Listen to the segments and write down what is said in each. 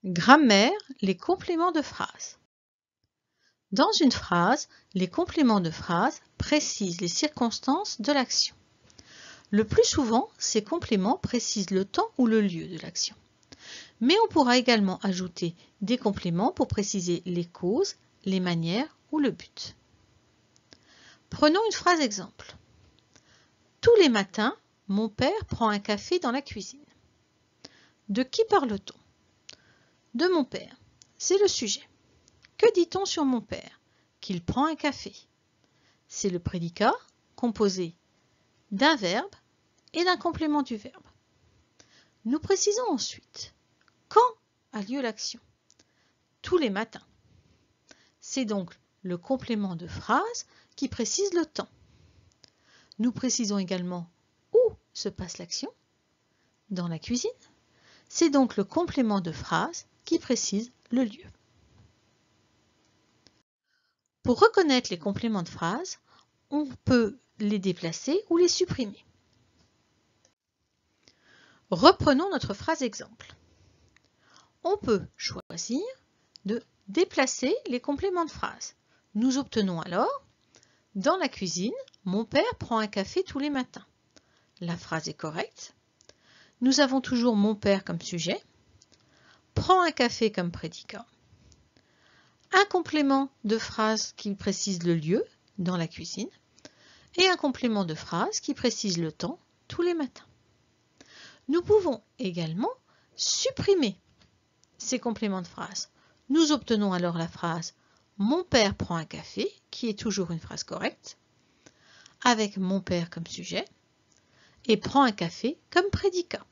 Grammaire, les compléments de phrase. Dans une phrase, les compléments de phrase précisent les circonstances de l'action. Le plus souvent, ces compléments précisent le temps ou le lieu de l'action. Mais on pourra également ajouter des compléments pour préciser les causes, les manières ou le but. Prenons une phrase exemple. Tous les matins, mon père prend un café dans la cuisine. De qui parle-t-on? De mon père. C'est le sujet. Que dit-on sur mon père? Qu'il prend un café. C'est le prédicat composé d'un verbe et d'un complément du verbe. Nous précisons ensuite quand a lieu l'action. Tous les matins. C'est donc le complément de phrase qui précise le temps. Nous précisons également où se passe l'action. Dans la cuisine. C'est donc le complément de phrase qui précise le lieu. Pour reconnaître les compléments de phrase, on peut les déplacer ou les supprimer. Reprenons notre phrase exemple. On peut choisir de déplacer les compléments de phrase. Nous obtenons alors « Dans la cuisine, mon père prend un café tous les matins ». La phrase est correcte. Nous avons toujours mon père comme sujet, prend un café comme prédicat, un complément de phrase qui précise le lieu, dans la cuisine, et un complément de phrase qui précise le temps, tous les matins. Nous pouvons également supprimer ces compléments de phrase. Nous obtenons alors la phrase « Mon père prend un café » qui est toujours une phrase correcte, avec mon père comme sujet, et prend un café comme prédicat.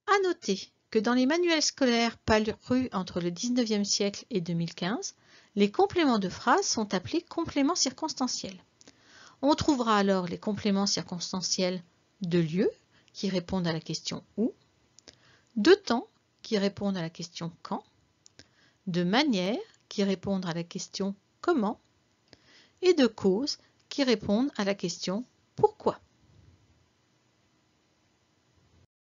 À noter que dans les manuels scolaires parus entre le 19e siècle et 2015, les compléments de phrase sont appelés compléments circonstanciels. On trouvera alors les compléments circonstanciels de lieu, qui répondent à la question « où », de temps, qui répondent à la question « quand », de manière, qui répondent à la question « comment », et de cause, qui répondent à la question « pourquoi ».